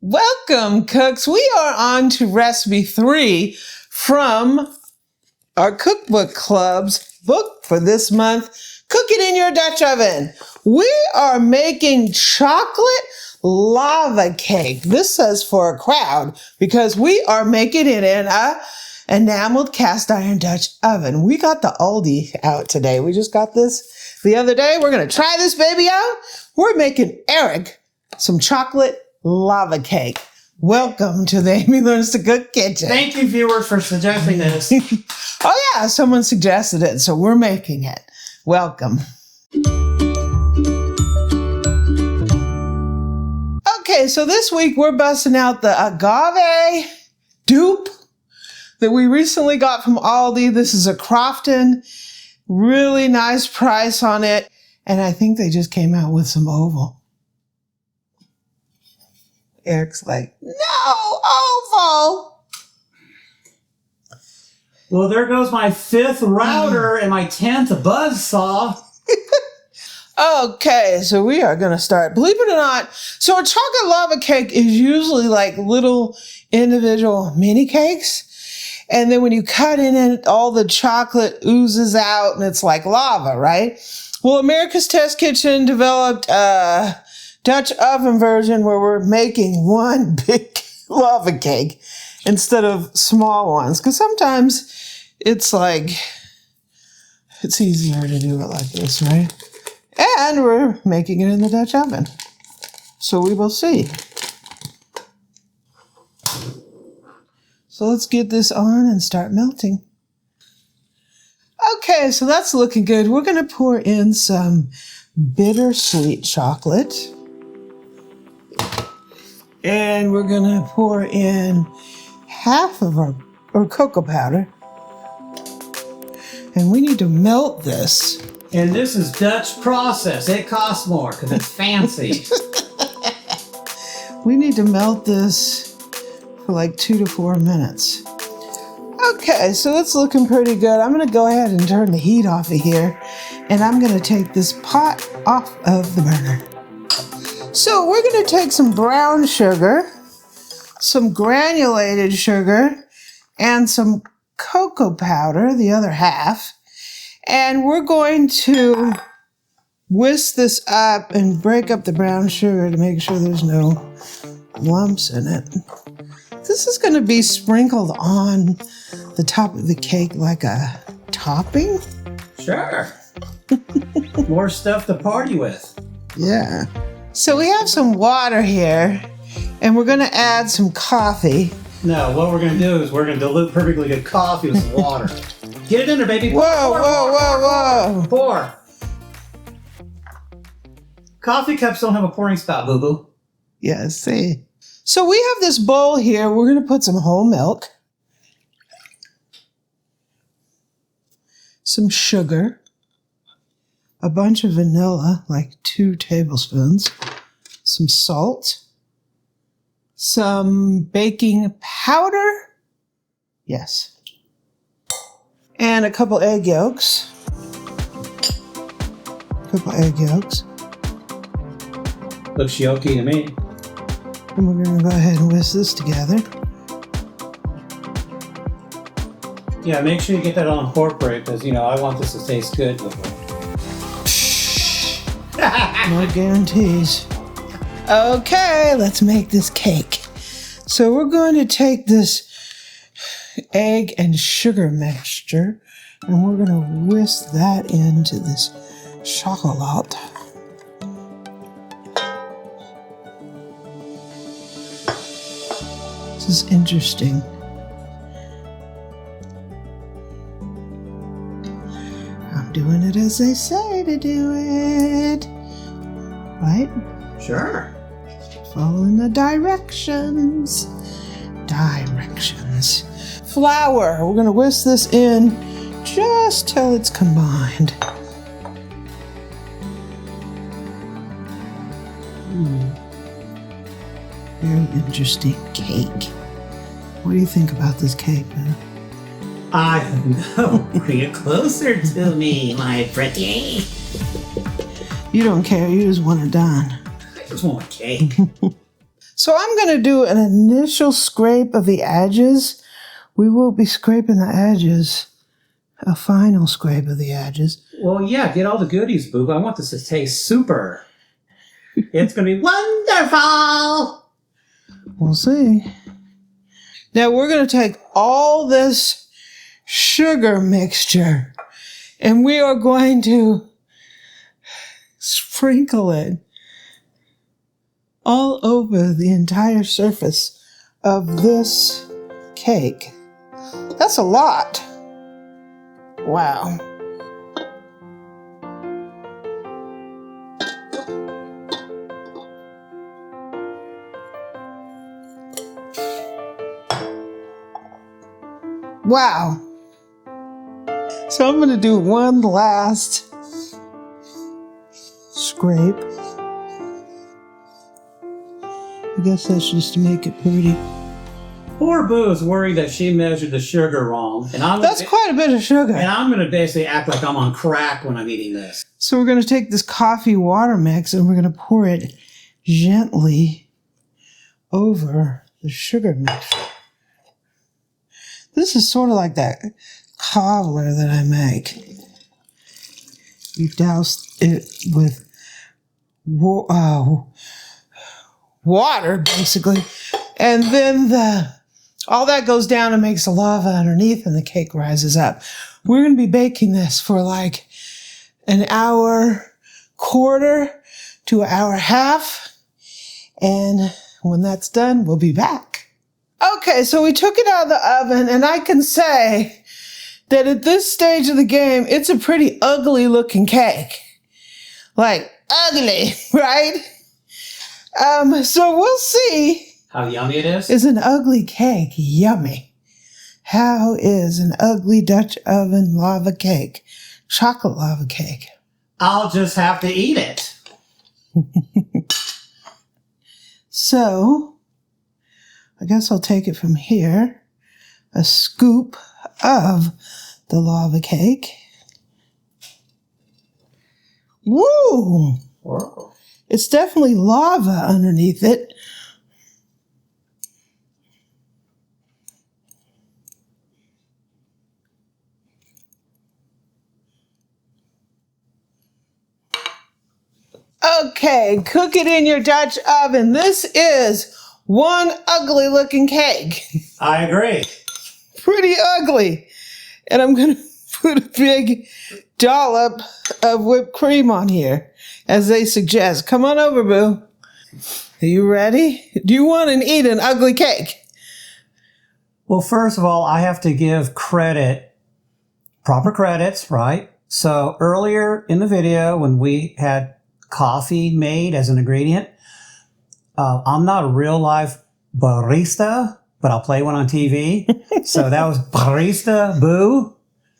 Welcome, cooks. We are on to recipe 3 from our Cookbook Club's book for this month, Cook It in Your Dutch Oven. We are making chocolate lava cake. This says for a crowd because we are making it in a enameled cast iron Dutch oven. We got the oldie out today. We just got this the other day. We're going to try this baby out. We're making Eric some chocolate lava cake. Welcome to the Amy Learns to Cook kitchen. Thank you, viewers, for suggesting this. Oh yeah, someone suggested it, so we're making it. Welcome. Okay, so this week we're busting out the agave dupe that we recently got from Aldi. This is a Crofton, really nice price on it, and I think they just came out with some oval. Eric's like, no, oval. Well, there goes my 5th router and my 10th buzzsaw. Okay, so we are going to start. Believe it or not, so a chocolate lava cake is usually like little individual mini cakes. And then when you cut in it, all the chocolate oozes out and it's like lava, right? Well, America's Test Kitchen developed a Dutch oven version where we're making one big lava cake instead of small ones. Because sometimes it's like, it's easier to do it like this, right? And we're making it in the Dutch oven. So we will see. So let's get this on and start melting. Okay, so that's looking good. We're going to pour in some bittersweet chocolate. And we're going to pour in half of our cocoa powder. And we need to melt this. And this is Dutch process. It costs more because it's fancy. We need to melt this for like 2 to 4 minutes. Okay, so it's looking pretty good. I'm going to go ahead and turn the heat off of here. And I'm going to take this pot off of the burner. So we're going to take some brown sugar, some granulated sugar, and some cocoa powder, the other half. And we're going to whisk this up and break up the brown sugar to make sure there's no lumps in it. This is going to be sprinkled on the top of the cake like a topping. Sure. More stuff to party with. Yeah. So we have some water here, and we're going to add some coffee. No, what we're going to do is we're going to dilute perfectly good coffee with some water. Get it in there, baby. Whoa. Pour. Coffee cups don't have a pouring spout, boo-boo. Yeah, see. So we have this bowl here. We're going to put some whole milk, some sugar, a bunch of vanilla, like 2 tablespoons, some salt, some baking powder, yes, and a couple egg yolks. Looks yolky to me. And we're going to go ahead and whisk this together. Yeah, make sure you get that on incorporate because, I want this to taste good. No guarantees. Okay, let's make this cake. So we're going to take this egg and sugar mixture and we're going to whisk that into this chocolate. This is interesting. I'm doing it as they say to do it. Right? Sure. Following the directions. Flour. We're going to whisk this in just till it's combined. Very interesting cake. What do you think about this cake, man? I don't know. Bring it closer to me, my pretty. You don't care. You just want it done. I just want a cake. So I'm going to do an initial scrape of the edges. We will be scraping the edges. A final scrape of the edges. Well, yeah, get all the goodies, Boo. I want this to taste super. It's going to be wonderful. We'll see. Now we're going to take all this sugar mixture and we are going to sprinkle it all over the entire surface of this cake. That's a lot. Wow. Wow. So I'm going to do one last scrape. I guess that's just to make it pretty. Poor Boo is worried that she measured the sugar wrong. And That's quite a bit of sugar. And I'm going to basically act like I'm on crack when I'm eating this. So we're going to take this coffee water mix and we're going to pour it gently over the sugar mixture. This is sort of like that cobbler that I make. You douse it with water, basically, and then all that goes down and makes a lava underneath, and the cake rises up. We're going to be baking this for like an hour, quarter to an hour, half, and when that's done, we'll be back. Okay, so we took it out of the oven, and I can say that at this stage of the game, it's a pretty ugly looking cake. Like, ugly, right? So we'll see. How yummy it is? Is an ugly cake yummy? How is an ugly Dutch oven lava cake? Chocolate lava cake. I'll just have to eat it. So, I guess I'll take it from here. A scoop of the lava cake. Woo! Whoa. It's definitely lava underneath it. Okay, cook it in your Dutch oven. This is one ugly looking cake. I agree. Pretty ugly. And I'm going to put a big dollop of whipped cream on here, as they suggest. Come on over, Boo. Are you ready? Do you want to eat an ugly cake? Well, first of all, I have to give credit, proper credits, right? So earlier in the video, when we had coffee made as an ingredient, I'm not a real life barista, but I'll play one on TV. So that was Barista Boo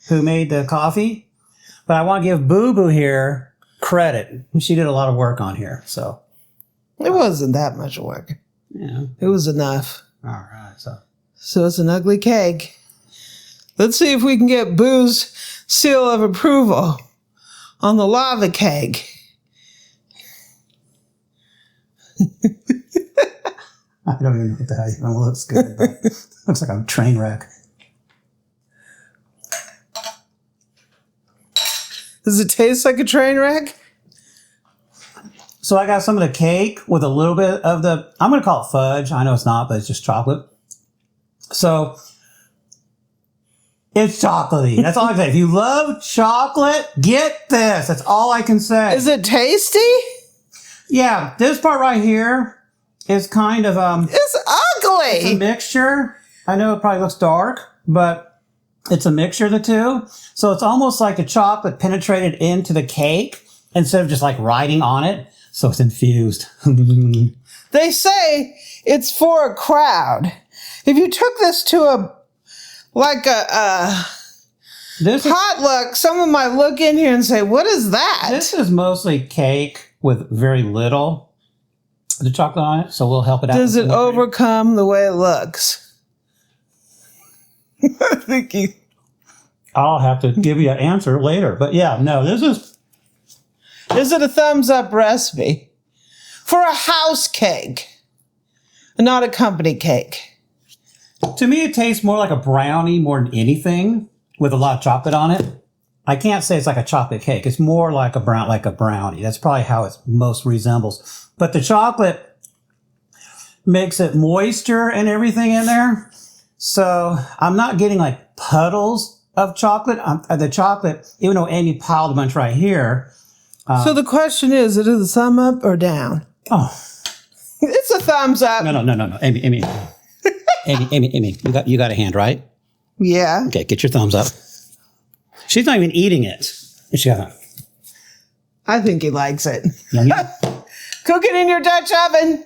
who made the coffee. But I want to give Boo Boo here credit. She did a lot of work on here. So it wasn't that much work. Yeah. It was enough. All right. So it's an ugly cake. Let's see if we can get Boo's seal of approval on the lava cake. I don't even know what that even looks good, but looks like a train wreck. Does it taste like a train wreck? So I got some of the cake with a little bit of the, I'm going to call it fudge. I know it's not, but it's just chocolate. So it's chocolatey. That's all I can say. If you love chocolate, get this. That's all I can say. Is it tasty? Yeah, this part right here is kind of it's ugly. It's a mixture. I know it probably looks dark, but it's a mixture of the two. So it's almost like the chocolate penetrated into the cake instead of just like riding on it. So it's infused. They say it's for a crowd. If you took this to a potluck, someone might look in here and say, "What is that?" This is mostly cake with very little of the chocolate on it, so we'll help it out. Does it overcome the way it looks? I think I'll have to give you an answer later. But yeah, no, this is... Is it a thumbs up recipe? For a house cake. not a company cake. To me, it tastes more like a brownie more than anything, with a lot of chocolate on it. I can't say it's like a chocolate cake. It's more like a brownie. That's probably how it most resembles. But the chocolate makes it moisture and everything in there. So I'm not getting like puddles of chocolate. The chocolate, even though Amy piled a bunch right here. So the question is it a thumb up or down? Oh. It's a thumbs up. No. Amy. Amy, you got a hand, right? Yeah. Okay, get your thumbs up. She's not even eating it. I think he likes it. Yeah. Cook it in your Dutch oven.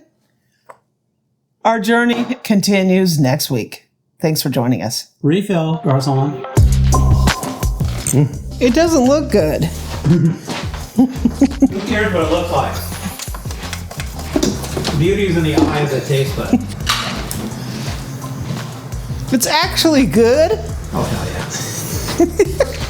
Our journey continues next week. Thanks for joining us. Refill, Garcon. It doesn't look good. Who cares what it looks like? Beauty's in the eye of the taste bud. It's actually good. Oh, hell yeah.